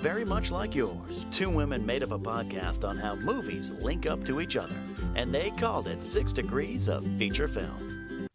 very much like yours. Two women made up a podcast on how movies link up to each other, and they called it 6 Degrees of Feature Film.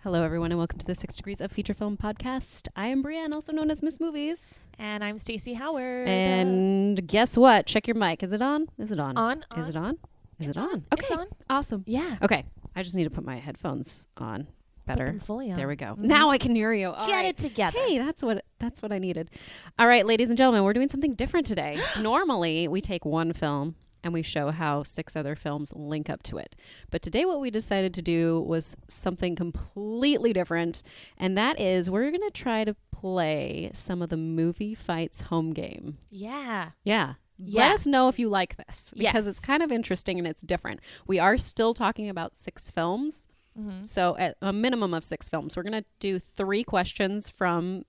Hello, everyone, and welcome to the 6 Degrees of Feature Film podcast. I am Brienne, also known as Miss Movies. And I'm Stacey Howard. And guess what? Check your mic. Is it on? Is it on? On. Is it on? Is it's it on? on. Okay. It's on. Awesome. Yeah. Okay. I just need to put my headphones on better. Put them fully on. There we go. Mm-hmm. Now I can hear you. All Get right. it together. Hey, that's what I needed. All right, ladies and gentlemen, we're doing something different today. Normally, we take one film and we show how 6 other films link up to it. But today what we decided to do was something completely different, and that is we're going to try to play some of the movie fights home game. Yeah. Yeah. Yeah. Let us know if you like this, because Yes. it's kind of interesting and it's different. We are still talking about 6 films. Mm-hmm. So at a minimum of 6 films, we're going to do 3 questions from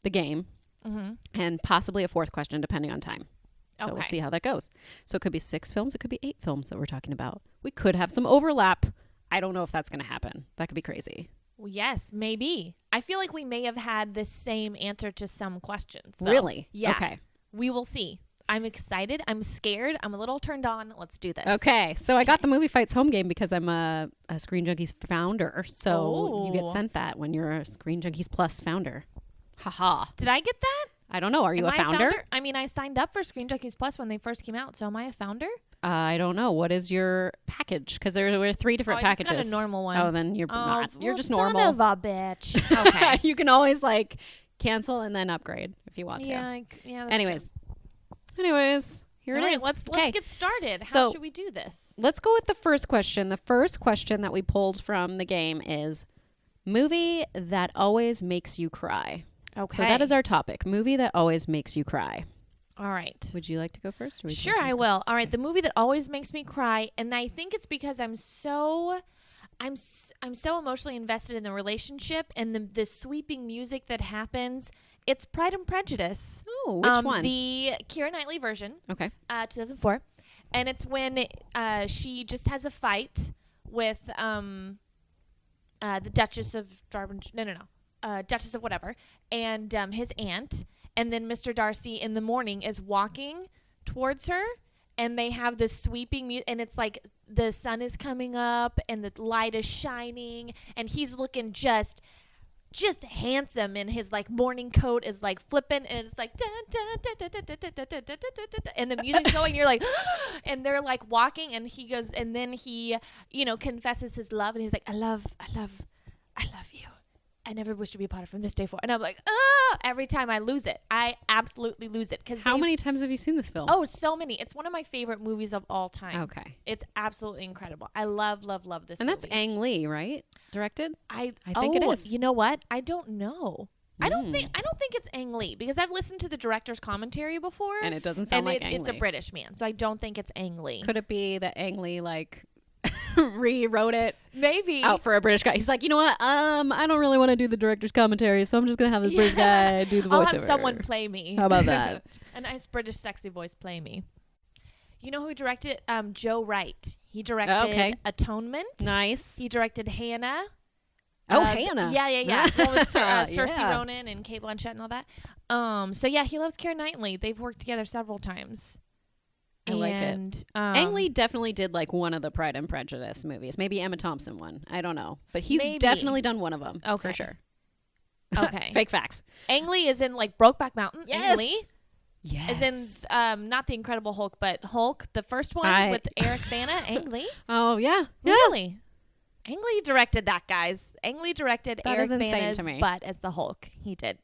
the game Mm-hmm. and possibly a 4th question depending on time. So we'll Okay. see how that goes. So it could be 6 films. It could be 8 films that we're talking about. We could have some overlap. I don't know if that's going to happen. That could be crazy. Well, yes, maybe. I feel like we may have had the same answer to some questions, though. Really? Yeah. Okay. We will see. I'm excited. I'm scared. I'm a little turned on. Let's do this. Okay. So I got the Movie Fights home game because I'm a Screen Junkies founder. So you get Oh. sent that when you're a Screen Junkies Plus founder. Haha. Did I get that? I don't know. Are you Am a I founder? I mean, I signed up for Screen Junkies Plus when they first came out. So am I a founder? I don't know. What is your package? Because there were 3 different I packages. just got a normal one. Oh, then you're not. You're well, just son normal. of a bitch. Okay. You can always cancel and then upgrade if you want to. Yeah, that's Anyways, here All it right, is. let's get started. So- How should we do this? Let's go with the first question. The first question that we pulled from the game is movie that always makes you cry. Okay. So that is our topic. Movie that always makes you cry. All right. Would you like to go first? Or would you Sure, like me I to go will. first? All right. Okay. The movie that always makes me cry, and I think it's because I'm so emotionally invested in the relationship and the sweeping music that happens. It's Pride and Prejudice. Oh, which one? The Keira Knightley version. Okay. 2004, and it's when she just has a fight with the Duchess of Duchess of whatever, and his aunt, and then Mr. Darcy in the morning is walking towards her, and they have this sweeping music, and it's like the sun is coming up and the light is shining, and he's looking just handsome, and his morning coat is flipping, and it's like dun, dun, dun, dun, dun, dun, dun, dun, dun, dun, dun, dun, dun, and the music's going, you're like and they're walking, and he goes, and then he confesses his love, and he's like, I love you. I never wish to be apart from this day forward. And I'm like, every time I lose it. I absolutely lose it. How many times have you seen this film? Oh, so many. It's one of my favorite movies of all time. Okay. It's absolutely incredible. I love this And movie. that's Ang Lee, right? Directed? I think it is. You know what? I don't know. I don't think it's Ang Lee, because I've listened to the director's commentary before, And it doesn't sound like Ang it's Lee. a British man, so I don't think it's Ang Lee. Could it be that Ang Lee rewrote it Maybe out for a British guy? He's like, you know what? I don't really want to do the director's commentary, so I'm just gonna have this British guy do the voiceover. I'll have someone play me. How about that? A nice British sexy voice play me. You know who directed? Joe Wright. He directed Atonement. Nice. He directed Hannah. Oh, Hannah. Yeah. Well, with Saoirse Yeah. Ronan and Kate Blanchett and all that. So yeah, he loves Keira Knightley. They've worked together several times. I like it. Ang Lee definitely did one of the Pride and Prejudice movies. Maybe Emma Thompson one. I don't know. But he's Maybe. definitely done one of them. Okay. For sure. Okay. Fake facts. Ang Lee is in Brokeback Mountain. Ang Lee Yes. is in not the Incredible Hulk, but Hulk, the first one with Eric Bana. Ang Lee. Oh, yeah. Really? Ang Lee directed that, guys. Ang Lee directed That Eric is insane Bana's to me. butt as the Hulk. He did.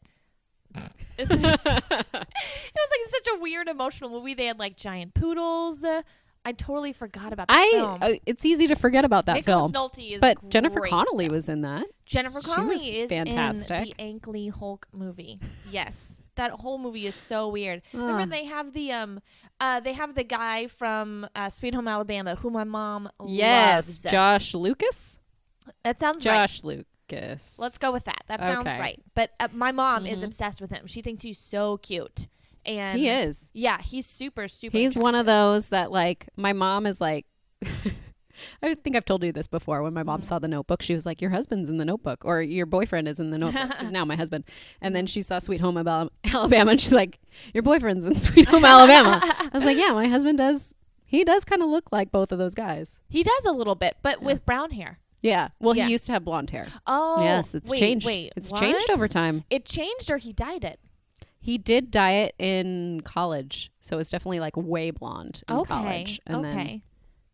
It was such a weird emotional movie. They had giant poodles. I totally forgot about that film. It's easy to forget about that Nicholas film. Nolte is But Jennifer great. Connelly was in that. Jennifer She Connelly was is fantastic. in the Ang Lee Hulk movie. Yes. That whole movie is so weird. Remember they have the guy from Sweet Home Alabama who my mom Yes. loves. Josh Lucas? That sounds right. Josh Lucas. Let's go with that. That sounds Okay. right. But my mom is obsessed with him. She thinks he's so cute. And He is. Yeah, he's super, super He's one of attractive. those that my mom is I think I've told you this before. When my mom saw The Notebook, she was like, your husband's in The Notebook, or your boyfriend is in The Notebook. Is now my husband. And then she saw Sweet Home Alabama, and she's like, your boyfriend's in Sweet Home Alabama. I was like, yeah, my husband does. He does kind of look like both of those guys. He does a little bit, but with brown hair. Yeah. Well, he used to have blonde hair. Oh. Yes, it's changed. It's changed over time. It changed, or he dyed it? He did dye it in college, so it was definitely like way blonde in college. And then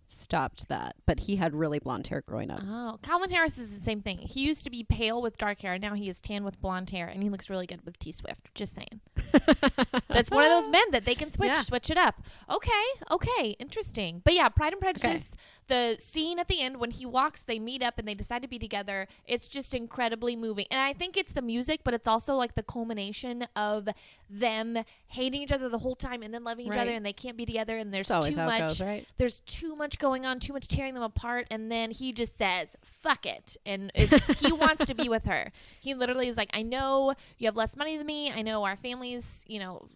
stopped that. But he had really blonde hair growing up. Oh, Calvin Harris is the same thing. He used to be pale with dark hair, and now he is tan with blonde hair, and he looks really good with T-Swift. Just saying. That's one of those men that they can switch it up. Okay, interesting. But yeah, Pride and Prejudice, the scene at the end when he walks, they meet up and they decide to be together. It's just incredibly moving. And I think it's the music, but it's also like the culmination of them hating each other the whole time and then loving each other, and they can't be together, and there's too much. Goes, right? There's too much going on, too much tearing them apart, and then he just says, fuck it. And he wants to be with her. He literally is like, I know you have less money than me. I know our families,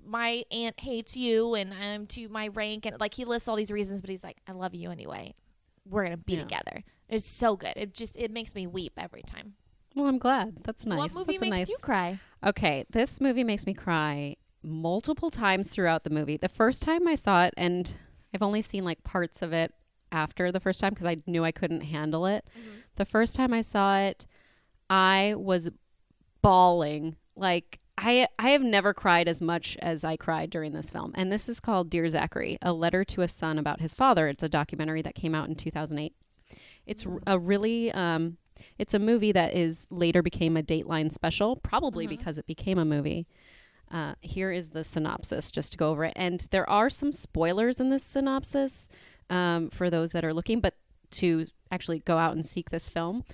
my aunt hates you and I'm to my rank. And like, he lists all these reasons, but he's like, I love you anyway. We're going to be together. It's so good. It makes me weep every time. Well, I'm glad. That's nice. What movie makes you cry? Okay, this movie makes me cry multiple times throughout the movie. The first time I saw it, and I've only seen like parts of it after the first time because I knew I couldn't handle it. Mm-hmm. The first time I saw it, I was bawling. Like, I have never cried as much as I cried during this film. And this is called Dear Zachary, a letter to a son about his father. It's a documentary that came out in 2008. It's a really, it's a movie that later became a Dateline special, probably because it became a movie. Here is the synopsis, just to go over it. And there are some spoilers in this synopsis for those that are looking, but to actually go out and seek this film.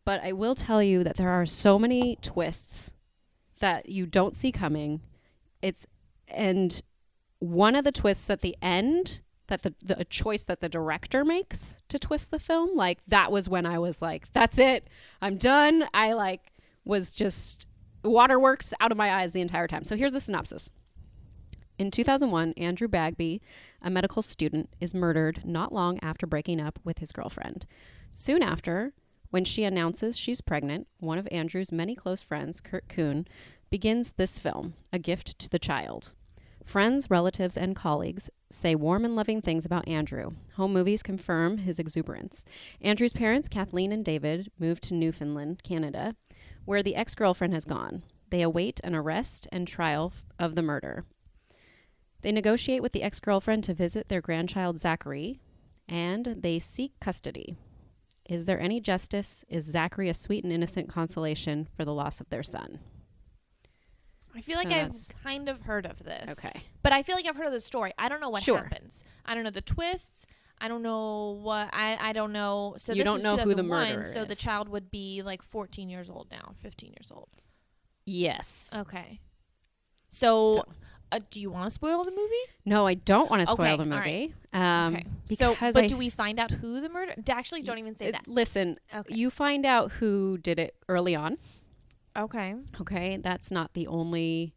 But I will tell you that there are so many twists that you don't see coming. And one of the twists at the end, that the choice that the director makes to twist the film, like that was when I was like, that's it, I'm done. I was just waterworks out of my eyes the entire time. So here's the synopsis. In 2001, Andrew Bagby, a medical student, is murdered not long after breaking up with his girlfriend. Soon after, when she announces she's pregnant, one of Andrew's many close friends, Kurt Kuhn, begins this film, a gift to the child. Friends, relatives, and colleagues say warm and loving things about Andrew. Home movies confirm his exuberance. Andrew's parents, Kathleen and David, moved to Newfoundland, Canada, where the ex-girlfriend has gone. They await an arrest and trial of the murder. They negotiate with the ex-girlfriend to visit their grandchild, Zachary, and they seek custody. Is there any justice? Is Zachary a sweet and innocent consolation for the loss of their son? I feel like I've kind of heard of this. Okay. But I feel like I've heard of the story. I don't know what happens. I don't know the twists. I don't know what... I don't know. So you don't know who the murderer so is. The child would be like 14 years old now, 15 years old. Yes. Okay. So do you want to spoil the movie? No, I don't want to spoil the movie. Okay. Because but do we find out who the murderer... Actually, don't even say that. Listen, you find out who did it early on. Okay. Okay. That's not the only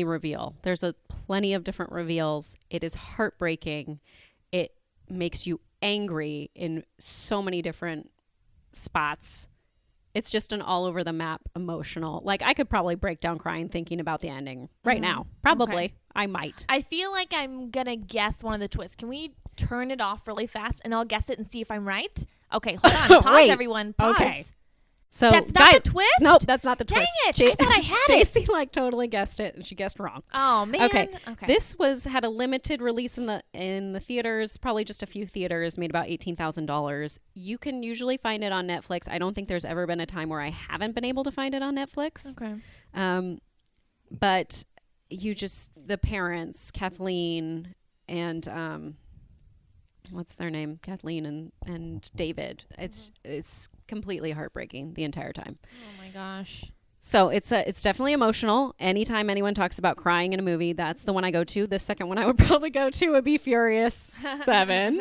reveal. There's plenty of different reveals. It is heartbreaking. It makes you angry in so many different spots. It's just an all over the map emotional. Like, I could probably break down crying thinking about the ending right now. Probably. Okay. I might. I feel like I'm going to guess one of the twists. Can we turn it off really fast and I'll guess it and see if I'm right? Okay, hold on. Pause, Wait. Everyone. Pause. Okay. So that's not the twist? Nope, that's not the Dang twist. it! I thought I had Stacey totally guessed it, and she guessed wrong. Oh man. Okay. This had a limited release in the theaters, probably just a few theaters, made about $18,000. You can usually find it on Netflix. I don't think there's ever been a time where I haven't been able to find it on Netflix. Okay. But the parents, Kathleen and what's their name? Kathleen and David. It's completely heartbreaking the entire time. Oh my gosh. So it's definitely emotional. Anytime anyone talks about crying in a movie, that's the one I go to. The second one I would probably go to would be Furious 7,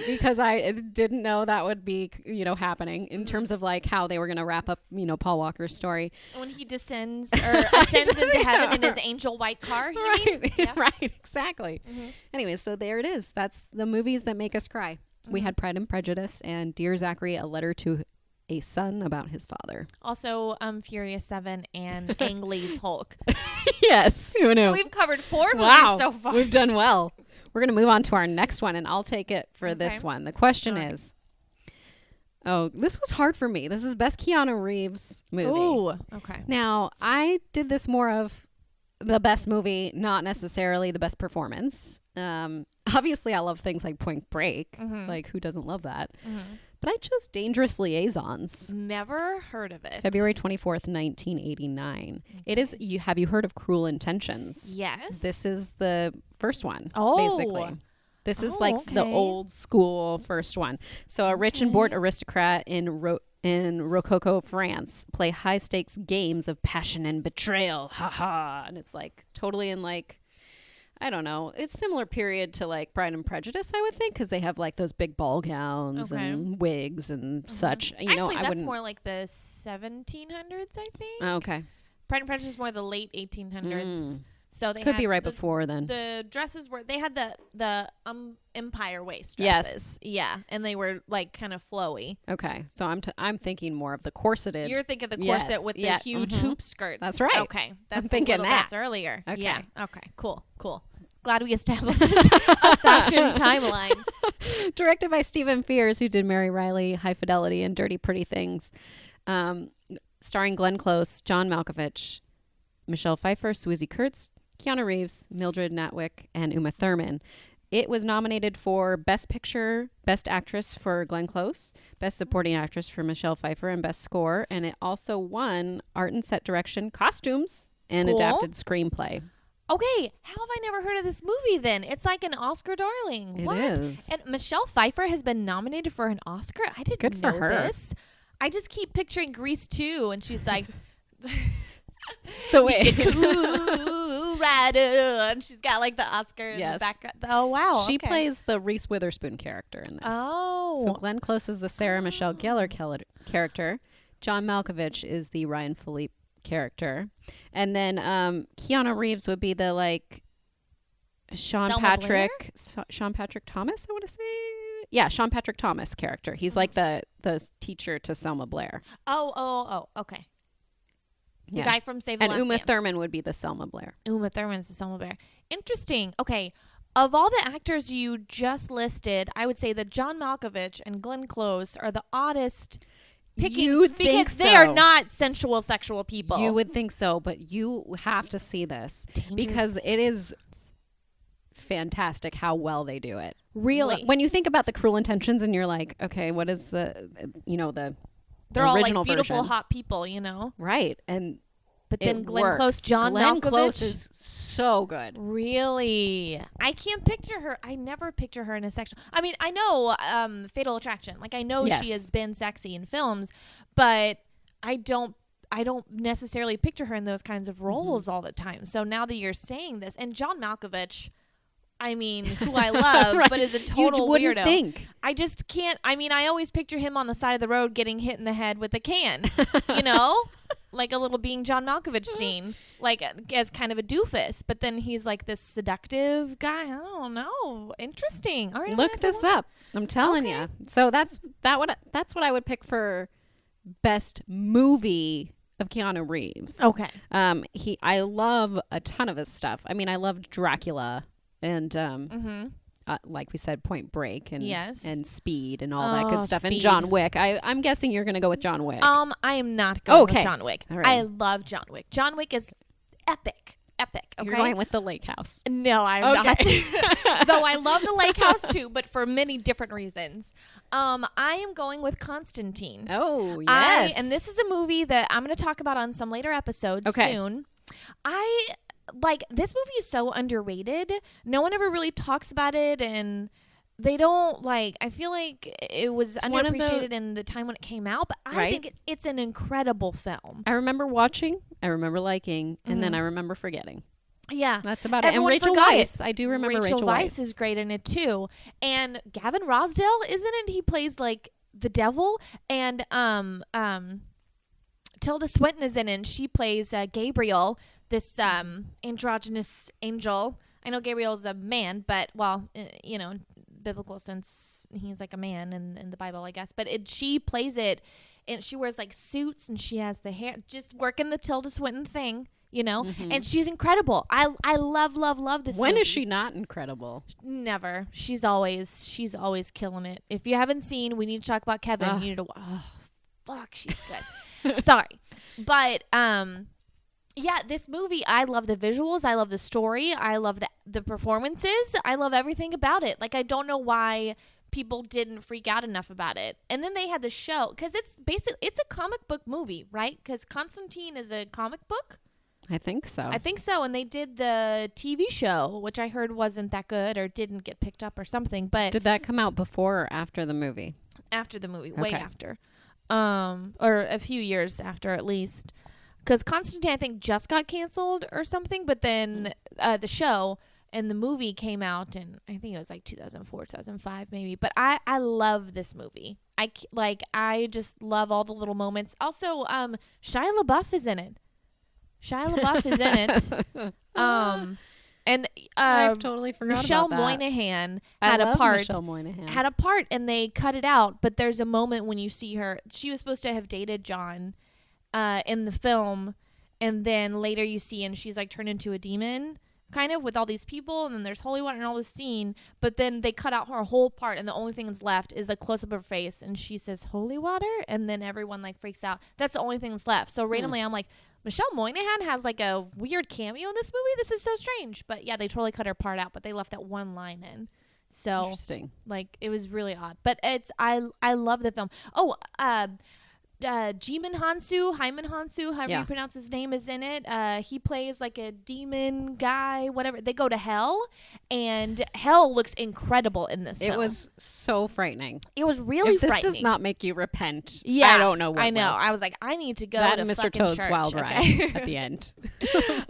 because I didn't know that would be happening in terms of like how they were going to wrap up Paul Walker's story. When he descends or ascends into heaven in his angel white car. You mean? Yeah. Right, exactly. Anyway, so there it is. That's the movies that make us cry. We had Pride and Prejudice and Dear Zachary, a letter to a son about his father. Also, Furious 7 and Ang Lee's Hulk. Yes, who knew? So we've covered 4 movies Wow, so far. we've done well. We're going to move on to our next one, and I'll take it for this Okay. one. The question is, this was hard for me. This is best Keanu Reeves movie. Ooh, okay. Now, I did this more of the best movie, not necessarily the best performance. Obviously, I love things like Point Break. Like, who doesn't love that? But I chose Dangerous Liaisons. Never heard of it. February 24th, 1989. It is, have you heard of Cruel Intentions? Yes. This is the first one, Oh. basically. This is Oh, like the okay. old school first one. So a rich and bored aristocrat in Rococo France play high stakes games of passion and betrayal. Ha ha. And it's like totally in like, I don't know. It's similar period to like Pride and Prejudice, I would think, because they have like those big ball gowns Okay. and wigs and such. You know, Actually, I that's wouldn't. more like the 1700s, I think. Okay. Pride and Prejudice is more the late 1800s. So they Could had be right the, before then. The dresses were, they had the empire waist Yes. dresses. Yeah, and they were like kind of flowy. Okay. So I'm thinking more of the corseted. You're thinking the Yes, corset with the yeah, huge hoop skirts. That's right. Okay, that's thinking a little that. bit earlier. Okay. Yeah. Okay. Cool. Glad we established a fashion timeline. Directed by Stephen Frears, who did Mary Riley, High Fidelity, and Dirty Pretty Things. Starring Glenn Close, John Malkovich, Michelle Pfeiffer, Swoosie Kurtz, Keanu Reeves, Mildred Natwick, and Uma Thurman. It was nominated for Best Picture, Best Actress for Glenn Close, Best Supporting Actress for Michelle Pfeiffer, and Best Score. And it also won Art and Set Direction, Costumes, and Cool. Adapted Screenplay. Okay, how have I never heard of this movie then? It's like an Oscar darling. It What? is. And Michelle Pfeiffer has been nominated for an Oscar? I didn't Good for know her. this. I just keep picturing Grease 2, and she's like, So wait. cool rider, and she's got like the Oscar in Yes. the background. Oh, wow. She okay. plays the Reese Witherspoon character in this. Oh. So Glenn Close is the Sarah Michelle Gellar character. John Malkovich is the Ryan Philippe character. And then Keanu Reeves would be the like Sean Selma Patrick Thomas, I want to say. Yeah, Sean Patrick Thomas character. He's like the teacher to Selma Blair. Oh, okay. The Yeah. guy from Save the And Last Uma Dance. Thurman would be the Selma Blair. Uma Thurman's the Selma Blair. Interesting. Okay. Of all the actors you just listed, I would say that John Malkovich and Glenn Close are the oddest picking You would think because they are so. not sensual sexual people. You would think so, but you have to see this Dangerous because it is fantastic how well they do it. Really? When you think about the Cruel Intentions and you're like, okay, what is the They're all like original beautiful, version. hot people, you know? Right. And But then it Glenn works. Close, John Glenn Malkovich. Close is so good. Really? I can't picture her. I never picture her in a sexual. I mean, I know Fatal Attraction. Like I know Yes. she has been sexy in films, but I don't necessarily picture her in those kinds of roles all the time. So now that you're saying this, and John Malkovich, I mean, who I love, Right. but is a You total wouldn't weirdo. think. I just can't. I mean, I always picture him on the side of the road getting hit in the head with a can, you know, like a little Being John Malkovich scene, like as kind of a doofus. But then he's like this seductive guy. I don't know. Interesting. All right, Look this up. I'm telling Okay. you. So that's what I would pick for best movie of Keanu Reeves. Okay. I love a ton of his stuff. I mean, I loved Dracula and like we said, Point Break and Yes. and Speed and all that good Oh, stuff and Speed. John Wick. I'm guessing you're gonna go with John Wick. I am not going Okay. with John Wick. All right. I love John Wick. John Wick is epic. Okay. You're going with the Lake House. No, I'm Okay. not. Though I love the Lake House too, but for many different reasons. I am going with Constantine. Oh yes. And this is a movie that I'm going to talk about on some later episodes Okay. soon. This movie is so underrated. No one ever really talks about it, and they don't I feel like it was one of the- underappreciated in the time when it came out, but I Right. think it's an incredible film. I remember watching, I remember liking, and then Mhm. I remember forgetting. Yeah. That's about it. And Everyone Rachel forgot Weisz. I do remember Rachel Weisz Weisz. is great in it too. And Gavin Rossdale, isn't it? He plays like the devil. And Tilda Swinton is in it, and she plays Gabriel, this androgynous angel. I know Gabriel's a man, but in biblical sense, he's like a man in the Bible, I guess. But she plays it, and she wears like suits, and she has the hair, just working the Tilda Swinton thing, and she's incredible. I love this When movie. is she not incredible? Never. She's always killing it. If you haven't seen We Need to Talk About Kevin, you need to fuck, she's good. Sorry. But this movie, I love the visuals, I love the story, I love the performances, I love everything about it. Like, I don't know why people didn't freak out enough about it. And then they had the show, because it's a comic book movie, right? Because Constantine is a comic book. I think so. And they did the TV show, which I heard wasn't that good or didn't get picked up or something. But did that come out before or after the movie? After the movie, way after, or a few years after at least. Because Constantine, I think, just got canceled or something. But then the show and the movie came out in, I think it was like 2004, 2005 maybe. But I love this movie. I just love all the little moments. Also, Shia LaBeouf is in it. And I've totally forgot Michelle about that. Moynihan had a part. Michelle Moynihan had a part, and they cut it out. But there's a moment when you see her. She was supposed to have dated John in the film, and then later you see, and she's like turned into a demon, kind of, with all these people, and then there's holy water and all this scene. But then they cut out her whole part, and the only thing that's left is a close up of her face, and she says holy water, and then everyone like freaks out. That's the only thing that's left. So randomly, I'm like, Michelle Moynihan has like a weird cameo in this movie. This is so strange. But yeah, they totally cut her part out, but they left that one line in. So interesting. Like, it was really odd. But I love the film. Oh, Hyman Hansu, however you pronounce his name, is in it. He plays like a demon guy, whatever. They go to hell, and hell looks incredible in this film. It was so frightening. It was really frightening. If this does not make you repent, yeah, I don't know what I know. will. I was like, I need to go that to and Mr. fucking Toad's church, Wild okay? Ride at the end.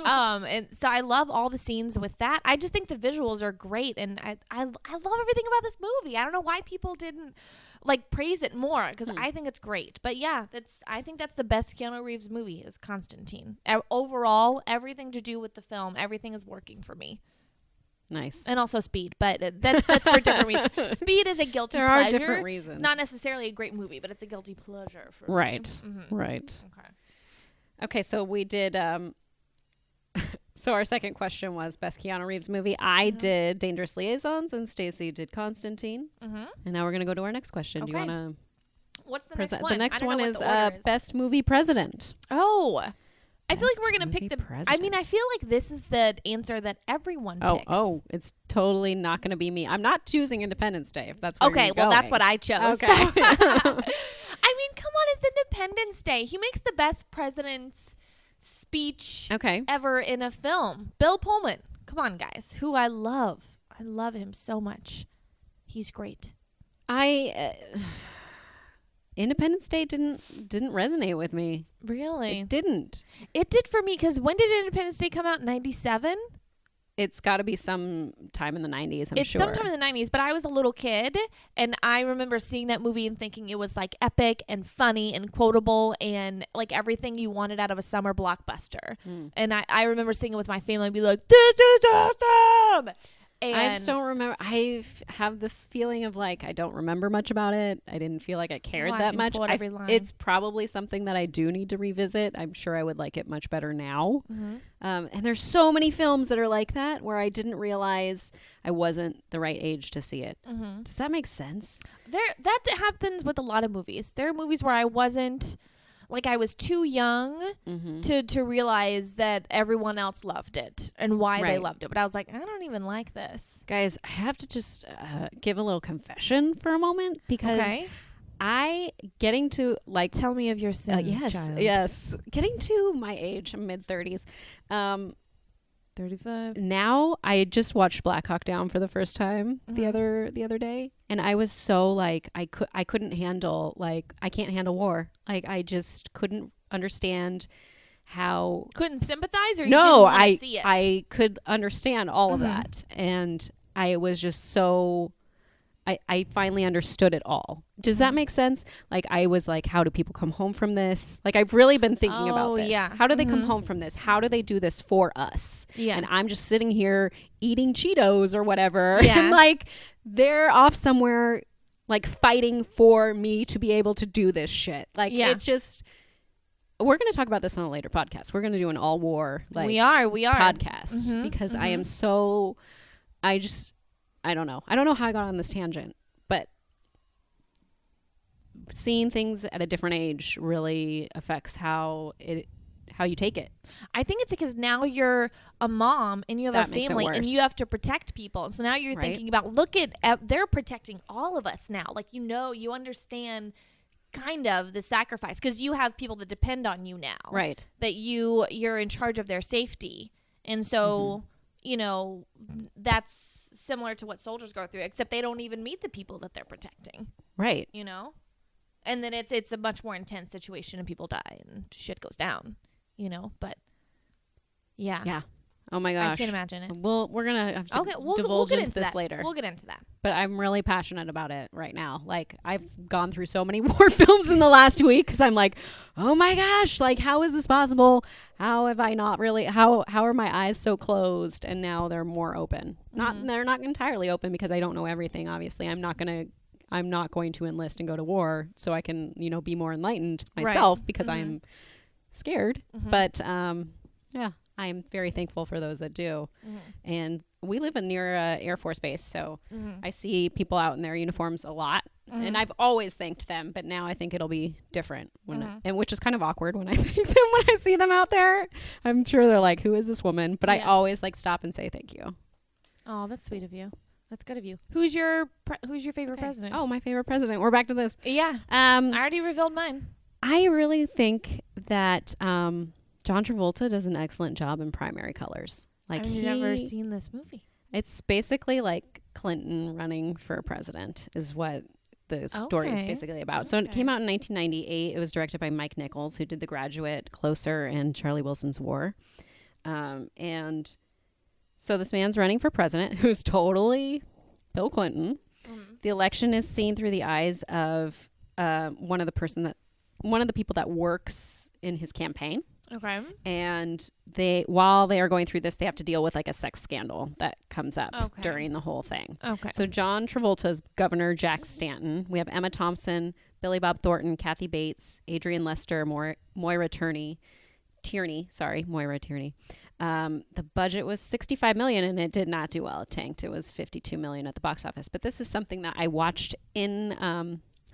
And so I love all the scenes with that. I just think the visuals are great, and I love everything about this movie. I don't know why people didn't like praise it more, because I think it's great. But yeah, I think that's the best Keanu Reeves movie is Constantine. Overall, everything to do with the film, everything is working for me. Nice. And also Speed, but that's for different reasons. Speed is a guilty there pleasure. There are different reasons. It's not necessarily a great movie, but it's a guilty pleasure for me. Right. Okay, so we did so our second question was best Keanu Reeves movie. I did Dangerous Liaisons, and Stacey did Constantine. And now we're going to go to our next question. Do you want to What's the next one? The next I don't one know is what the order is. best movie president. Oh. I feel like we're Best going to pick movie the president. I mean, I feel like this is the answer that everyone picks. Oh, it's totally not going to be me. I'm not choosing Independence Day, if that's where okay, you're well, going. that's what I chose. Okay. So. I mean, come on, it's Independence Day. He makes the best president's speech ever in a film. Bill Pullman. Come on, guys. Who I love. I love him so much. He's great. Independence Day didn't resonate with me. Really? It didn't. It did for me, because when did Independence Day come out? 97? It's got to be some time in the 90s, I'm it's sure. It's sometime in the 90s, but I was a little kid, and I remember seeing that movie and thinking it was like epic and funny and quotable and like everything you wanted out of a summer blockbuster. And I remember seeing it with my family and be like, this is awesome! And I just don't remember. I have this feeling of like I don't remember much about it. I didn't feel like I cared that much. It's probably something that I do need to revisit. I'm sure I would like it much better now. And there's so many films that are like that where I didn't realize I wasn't the right age to see it. Does that make sense? That happens with a lot of movies. There are movies where I wasn't. Like, I was too young to realize that everyone else loved it and why they loved it. But I was like, I don't even like this. Guys, I have to just give a little confession for a moment, because getting to like... Tell me of your sins, child. Yes. Getting to my age, I'm mid-30s. 35. Now, I just watched Black Hawk Down for the first time the other day, and I was so like I couldn't handle I can't handle war. Like, I just couldn't understand how. Couldn't sympathize, or you didn't want to see it? I could understand all of that, and I was just so I finally understood it all. Does that make sense? Like, I was like, how do people come home from this? Like, I've really been thinking about this. Yeah. How do they come home from this? How do they do this for us? Yeah. And I'm just sitting here eating Cheetos or whatever. Yeah. And like, they're off somewhere, like, fighting for me to be able to do this shit. Like, Yeah. it just, we're going to talk about this on a later podcast. We're going to do an all war, like, we are podcast because I am so, I don't know. I don't know how I got on this tangent, but seeing things at a different age really affects how you take it. I think it's because now you're a mom and you have That a makes it family and worse. you have to protect people. So now you're Right. thinking about, look at they're protecting all of us now. Like, you understand kind of the sacrifice because you have people that depend on you now. Right. That you're in charge of their safety. And so, that's similar to what soldiers go through, except they don't even meet the people that they're protecting. Right. And then it's a much more intense situation and people die and shit goes down, but yeah. Yeah. Oh my gosh. I can't imagine it. We're going to have to We'll divulge get into this that later. We'll get into that. But I'm really passionate about it right now. Like, I've gone through so many war films in the last week because I'm like, oh my gosh, like, how is this possible? How have I not really, how are my eyes so closed and now they're more open? They're not entirely open because I don't know everything, obviously. I'm not going to enlist and go to war so I can, be more enlightened myself because I'm scared. But, yeah, I'm very thankful for those that do. And we live near Air Force Base, so I see people out in their uniforms a lot. And I've always thanked them, but now I think it'll be different, and which is kind of awkward when I thank them when I see them out there. I'm sure they're like, who is this woman? But I always like stop and say thank you. Oh, that's sweet of you. That's good of you. Who's your favorite president? Oh, my favorite president. We're back to this. Yeah. I already revealed mine. I really think that John Travolta does an excellent job in Primary Colors. Like, I've never seen this movie. It's basically like Clinton running for president is what the story is basically about. So it came out in 1998. It was directed by Mike Nichols, who did The Graduate, Closer, and Charlie Wilson's War. And so this man's running for president, who's totally Bill Clinton. The election is seen through the eyes of one of the people that works in his campaign. Okay. And while they are going through this, they have to deal with like a sex scandal that comes up during the whole thing. Okay. So John Travolta's Governor Jack Stanton. We have Emma Thompson, Billy Bob Thornton, Kathy Bates, Adrian Lester, Moira Tierney. The budget was $65 million, and it did not do well. It tanked. It was $52 million at the box office. But this is something that I watched in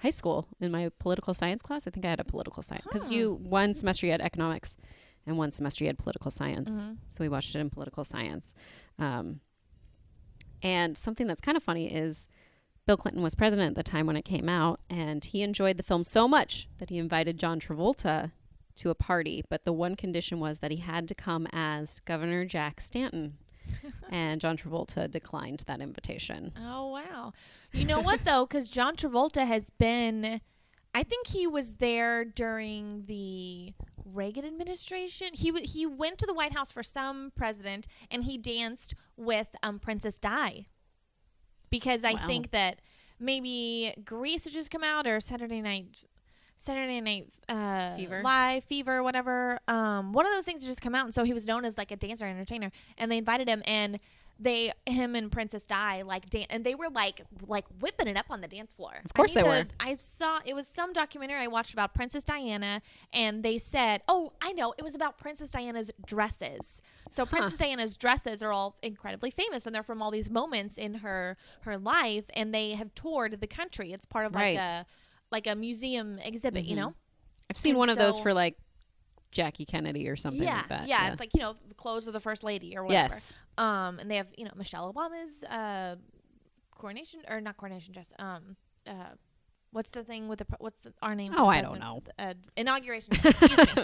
high school in my political science class. I think I had a political science because one semester you had economics and one semester you had political science. So we watched it in political science. And something that's kind of funny is Bill Clinton was president at the time when it came out, and he enjoyed the film so much that he invited John Travolta to a party. But the one condition was that he had to come as Governor Jack Stanton. And John Travolta declined that invitation. Oh, wow. You know what, though? Because John Travolta has been, I think he was there during the Reagan administration. He went to the White House for some president, and he danced with Princess Di. Because I think that maybe Grease had just come out, or Saturday Night Fever? Live, Fever, whatever. One of those things had just come out, and so he was known as like a dancer and entertainer. And they invited him, and him and Princess Di and they were like whipping it up on the dance floor. Of course they were. I saw it was some documentary I watched about Princess Diana, and they said, "Oh, I know, it was about Princess Diana's dresses." So Princess Diana's dresses are all incredibly famous, and they're from all these moments in her life, and they have toured the country. It's part of like a museum exhibit, you know? I've seen one of those for like Jackie Kennedy or something like that. Yeah, it's like, the clothes of the first lady or whatever. Yes. And they have, Michelle Obama's coronation, or not coronation dress. What's the thing with our name? Oh, I don't know. Inauguration. Excuse me.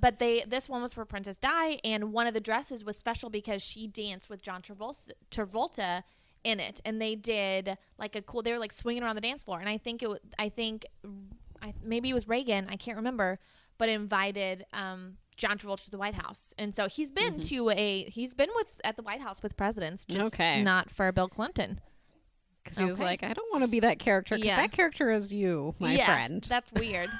But this one was for Princess Di, and one of the dresses was special because she danced with John Travolta in it, and they did like they were like swinging around the dance floor, and I think maybe it was Reagan, I can't remember, but invited John Travolta to the White House, and so he's been at the White House with presidents, just not for Bill Clinton. because he was Okay. like, I don't want to be that character because Yeah. that character is you, my friend. That's weird.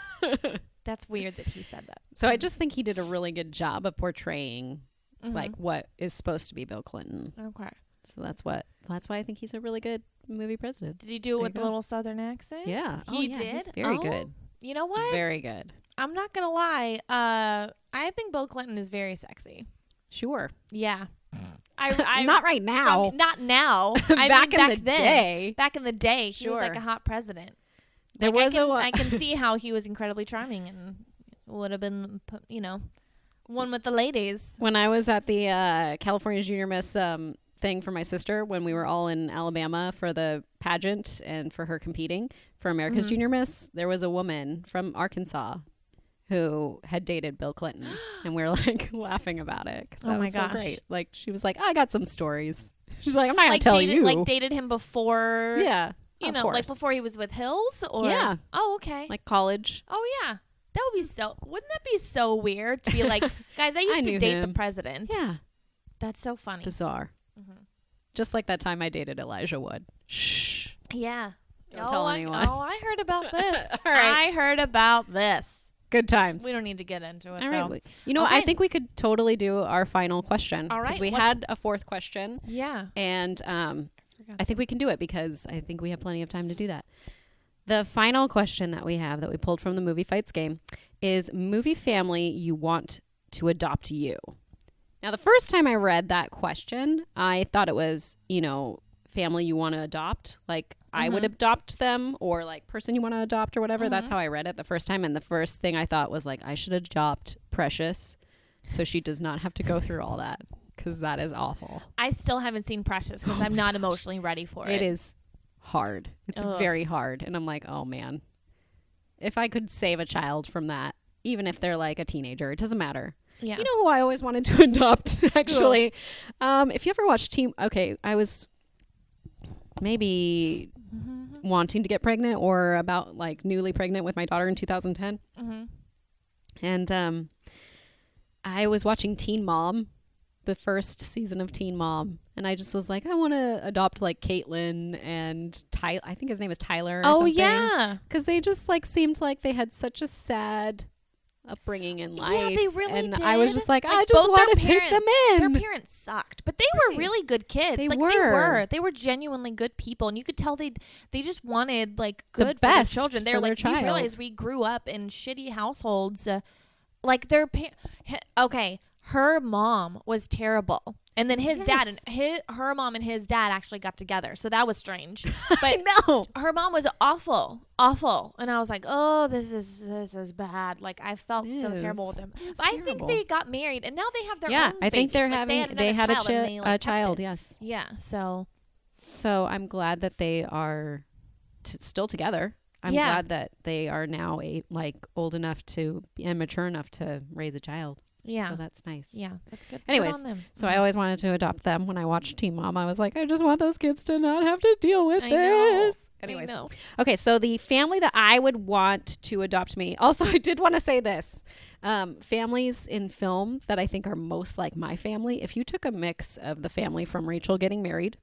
That's weird that he said that. So I just think he did a really good job of portraying Mhm. like what is supposed to be Bill Clinton. Okay. So that's why I think he's a really good movie president. Did he do it There with you the go. little Southern accent? Yeah. He yeah, did. He's very Oh, good. You know what? Very good. I'm not gonna lie. I think Bill Clinton is very sexy. Sure. Yeah. I Not right now. not now. I Back mean, in back the then. day. Back in the day, he was like Sure. a hot president. There Like, was I can see how he was incredibly charming and would have been, one with the ladies. when I was at the California Junior Miss thing for my sister when we were all in Alabama for the pageant and for her competing for America's Mhm. Junior Miss, there was a woman from Arkansas who had dated Bill Clinton, and we were like laughing about it. 'Cause that Oh my was gosh. so great. Like she was like, I got some stories. She's like, I'm not gonna Like tell dated, you. like dated him before. Yeah, You of know, like course. before he was with Hills, or Yeah. Oh, okay. like college. Oh yeah. That would be so. Wouldn't that be so weird to be like, guys? I used to knew date him. the president. Yeah, That's so funny. bizarre. Mhm. Just like that time I dated Elijah Wood. Shh. Yeah. Don't tell anyone. I heard about this. All right. I heard about this. Good times. We don't need to get into it. All though. right. You know, I Okay. think we could totally do our final question. All right, Because we what's- had a fourth question, Yeah. and forgot. I think we can do it because I think we have plenty of time to do that. The final question that we have that we pulled from the Movie Fights game is movie family you want to adopt you. Now, the first time I read that question, I thought it was, family you want to adopt. Like, I would adopt them, or like person you want to adopt or whatever. That's how I read it the first time. And the first thing I thought was like, I should adopt Precious so she does not have to go through all that, because that is awful. I still haven't seen Precious because I'm not emotionally ready for it. It is hard. It's Ugh. very hard. And I'm like, oh man, if I could save a child from that, even if they're like a teenager, it doesn't matter. Yeah. You know who I always wanted to adopt, actually? If you ever watched I was maybe wanting to get pregnant or about like newly pregnant with my daughter in 2010. Mm-hmm. And I was watching Teen Mom, the first season of Teen Mom, and I just was like, I want to adopt like Caitlin and Tyler. I think his name is Tyler. Or Oh something. yeah. Because they just like seemed like they had such a sad upbringing in life. Yeah, they really and did. I was just like, I Like, just both want to their take them Their in. parents sucked, but they were Right. really good kids. They like were. They were genuinely good people, and you could tell they just wanted like The good best for their children. They're for their like, we child. realized we grew up in shitty households. Like okay, her mom was terrible, and then his dad and her mom and his dad actually got together, so that was strange. But No. her mom was awful, and I was like, oh, this is bad. Like I felt so terrible with them. It's But I think terrible. they got married, and now they have their Yeah, own. I think baby. they're Like, having. they had, a and they, like, kept child. it. Yes. Yeah. So So I'm glad that they are still together. I'm Yeah. glad that they are now old enough to and mature enough to raise a child. yeah, So that's nice. yeah, that's good. Anyways, good on them. So I always wanted to adopt them. When I watched Teen Mom, I was like, I just want those kids to not have to deal with I know. this. Anyways, okay. So the family that I would want to adopt me. Also, I did want to say this: families in film that I think are most like my family. If you took a mix of the family from Rachel Getting Married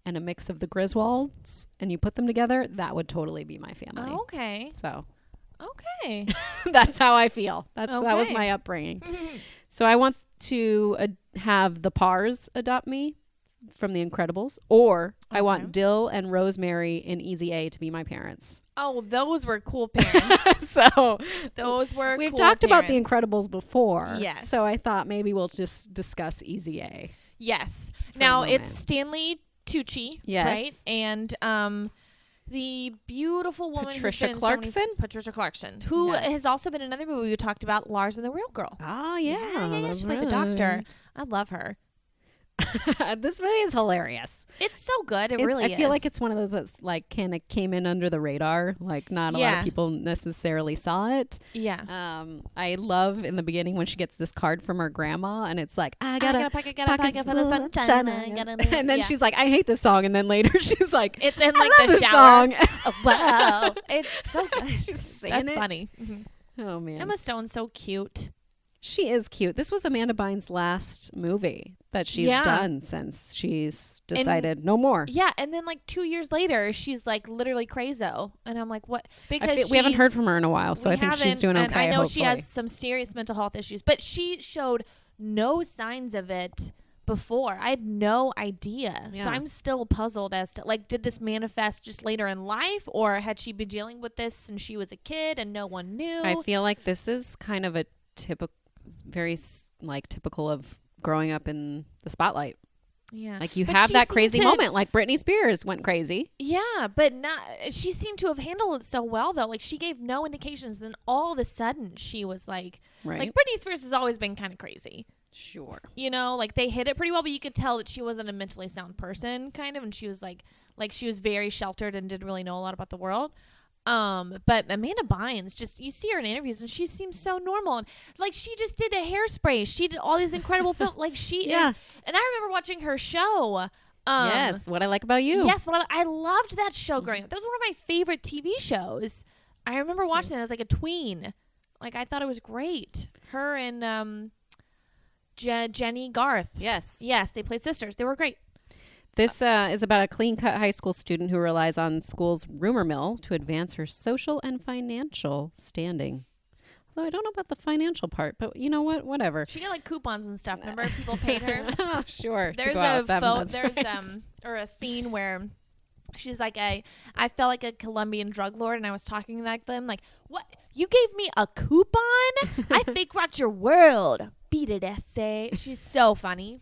and a mix of the Griswolds and you put them together, that would totally be my family. Oh, okay, So okay. that's how I feel. That was Okay. my upbringing. So I want to have the Parrs adopt me from The Incredibles, or I want Okay. Dill and Rosemary in Easy A to be my parents. Oh, those were cool parents. So Those were. we've cool talked about The parents. Incredibles before. Yes. So I thought maybe we'll just discuss Easy A. Yes. a Now moment. it's Stanley Tucci, Yes. right? And the beautiful woman who's Patricia been in so many- Clarkson? Patricia Clarkson, who Yes. has also been in another movie we talked about, Lars and the Real Girl. Oh, Yeah, she played the doctor. I love her. This movie is hilarious. It's so good. It really is. I feel like it's one of those that's like kind of came in under the radar. Like not a lot Yeah. of people necessarily saw it. Yeah. I love in the beginning when she gets this card from her grandma and it's like, I gotta pack pack for the sunshine. and then Yeah. she's like, I hate this song. And then later she's like, It's in I like love the this shower. song. Oh, wow. It's so good. She's singing That's it. funny. Oh man, Emma Stone's so cute. She is cute. This was Amanda Bynes' last movie that she's done since she's decided no more. Yeah, and then like 2 years later, she's like literally crazo, and I'm like, what? Because we haven't heard from her in a while, so I think she's doing okay. And I know hopefully. she has some serious mental health issues, but she showed no signs of it before. I had no idea. Yeah. So I'm still puzzled as to like, did this manifest just later in life, or had she been dealing with this since she was a kid and no one knew? I feel like this is kind of a typical of growing up in the spotlight. Yeah. Like you have that crazy moment, like Britney Spears went crazy. Yeah, but she seemed to have handled it so well though. Like she gave no indications, then all of a sudden she was like Britney Spears has always been kind of crazy. Sure. You know, like they hit it pretty well, but you could tell that she wasn't a mentally sound person kind of, and she was like she was very sheltered and didn't really know a lot about the world. But Amanda Bynes, just you see her in interviews and she seems so normal, and like she just did a Hairspray, she did all these incredible films, like she is. And I remember watching her show. Yes, What I Like About You. Yes, I loved that show growing up. That was one of my favorite TV shows. I remember watching it as like a tween. Like I thought it was great. Her and Jenny Garth. Yes, they played sisters. They were great. This is about a clean-cut high school student who relies on school's rumor mill to advance her social and financial standing. Although I don't know about the financial part, but you know what? Whatever. She got like coupons and stuff. Remember, people paid her. Oh, sure. There's a scene where she's like, I felt like a Colombian drug lord, and I was talking like them, like, what? You gave me a coupon? I fake rocked your world. Beat it, essay. She's so funny.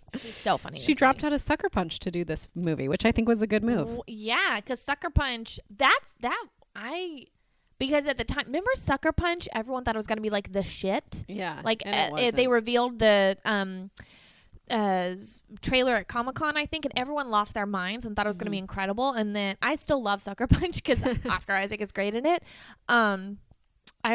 She dropped out of Sucker Punch to do this movie, which I think was a good move. Yeah, because Sucker Punch, because at the time, remember Sucker Punch? Everyone thought it was going to be like the shit. Yeah. Like they revealed the trailer at Comic-Con, I think, and everyone lost their minds and thought it was going to be incredible. And then I still love Sucker Punch because Oscar Isaac is great in it.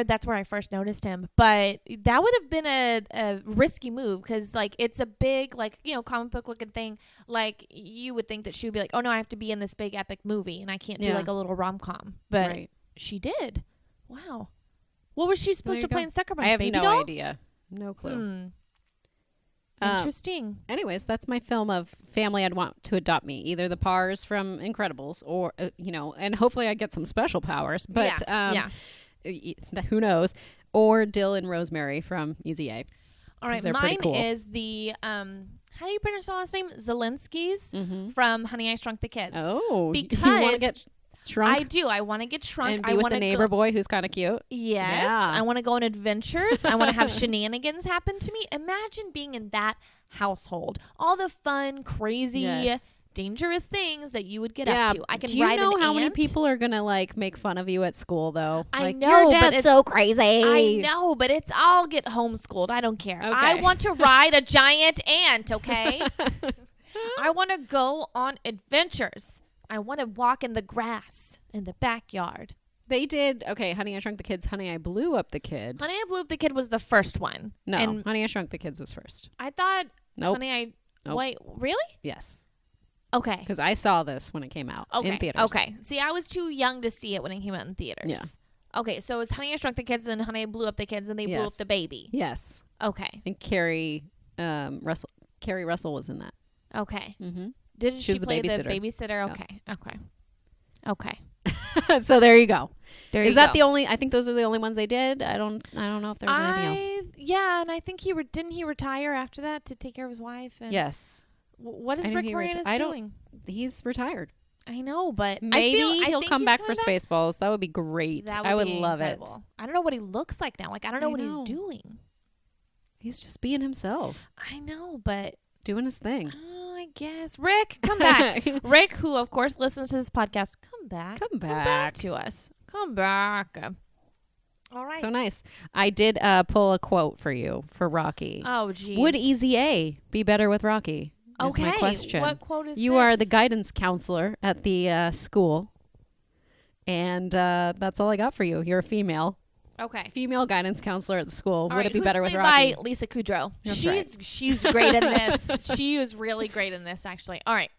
That's where I first noticed him, but that would have been a risky move because like it's a big like comic book looking thing. Like you would think that she would be like, oh no, I have to be in this big epic movie and I can't do like a little rom-com, but she did. Wow, what was she supposed to play in Sucker Punch? I have Baby no doll? idea, no clue. Interesting. Anyways, that's my film of family I'd want to adopt me, either the Pars from Incredibles or and hopefully I get some special powers, but who knows, or Dill and Rosemary from Easy A. All right, mine is the how do you pronounce the last name? Zelensky's from Honey, I Shrunk the Kids. Oh, because you want to get shrunk? I do. I want to get shrunk. And be with the neighbor boy who's kind of cute. Yes. Yeah. I want to go on adventures. I want to have shenanigans happen to me. Imagine being in that household. All the fun, crazy, dangerous things that you would get up to. I can ride an ant. Do you know how many people are going to like make fun of you at school though? I know. Your dad's so crazy. I know, but I'll get homeschooled. I don't care. Okay. I want to ride a giant ant, okay? I want to go on adventures. I want to walk in the grass in the backyard. They did. Okay, Honey, I Shrunk the Kids. Honey, I Blew Up the Kid. Honey, I Blew Up the Kid was the first one. No, and Honey, I Shrunk the Kids was first. I thought Nope. Wait, really? Yes. Okay. Because I saw this when it came out in theaters. Okay. See, I was too young to see it when it came out in theaters. Yeah. Okay, so it was Honey, I Shrunk the Kids, and then Honey, I Blew Up the Kids, and they blew up the baby. Yes. Okay. And Carrie Russell was in that. Okay. Mm-hmm. Didn't she play the babysitter. babysitter? Yeah. Okay. So there you go. Is that the only? I think those are the only ones they did. I don't know if there was anything else. Yeah, and I think didn't he retire after that to take care of his wife? And yes. What is Rick Moranis doing? He's retired. I know, but maybe I he'll come back for Spaceballs. That would be great. I would love incredible. I don't know what he looks like now. Like I don't know what he's doing. He's just being himself. I know, but doing his thing. I guess. Rick, come back. Rick, who of course listens to this podcast, come back to us. Come back. All right. So nice. I did pull a quote for you for Rocky. Oh, geez. Would Easy A be better with Rocky? Is my question. What quote is You this? are the guidance counselor at the school, and that's all I got for you. You're a female. Okay. Female guidance counselor at the school. All Would right, it be better with played Rocky? by Lisa Kudrow. That's She's great in this. She was really great in this, actually. All right.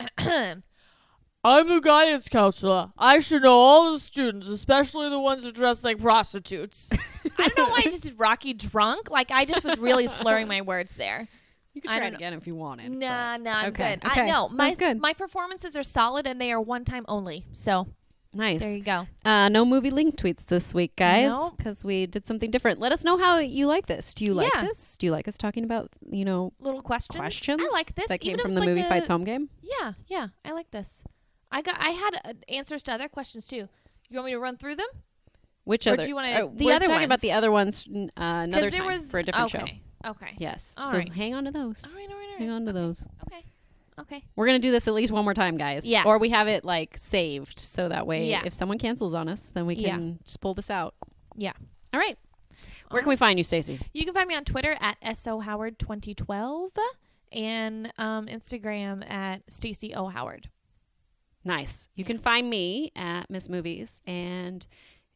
I'm the guidance counselor. I should know all the students, especially the ones that dress like prostitutes. I don't know why I just did Rocky drunk. Like, I just was really slurring my words there. You can try it again if you wanted. Nah, I'm good. Okay. No, good. my performances are solid and they are one time only. So nice. there you go. No movie link tweets this week, guys, Nope. because we did something different. Let us know how you like this. Do you like this? Do you like us talking about, Little questions? I like this. that came Even if from it's the like Movie Fights Home game? Yeah, I like this. I had answers to other questions too. You want me to run through them? Which Or other? do you wanna- the we're other talking about ones? the other ones another there time was for a different show. Okay. Yes. All so right. hang on to those. All right. Hang on to those. Okay. We're going to do this at least one more time, guys. Yeah. Or we have it like saved so that way Yeah. if someone cancels on us, then we can just pull this out. Yeah. All right. Where can we find you, Stacey? You can find me on Twitter at SOHoward2012 and Instagram at Stacey O. Howard. Nice. You can find me at Miss Movies, and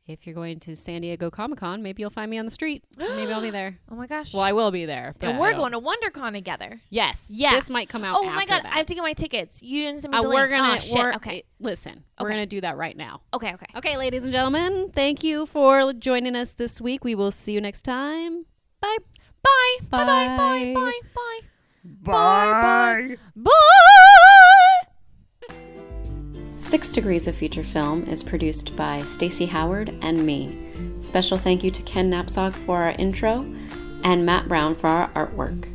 if you're going to San Diego Comic-Con, maybe you'll find me on the street. Maybe I'll be there. Oh my gosh. Well, I will be there. But and we're going to WonderCon together. Yes. Yeah. This might come out Oh my after god, that. I have to get my tickets. You didn't send me the we're link. gonna Oh, shit. Okay. Listen, we're Okay. gonna do that right now. Okay. Okay, ladies and gentlemen, thank you for joining us this week. We will see you next time. Bye. Bye. Bye. Bye. Bye. Bye. Bye. Bye. Bye. 6 Degrees of Feature Film is produced by Stacey Howard and me. Special thank you to Ken Knapsack for our intro and Matt Brown for our artwork.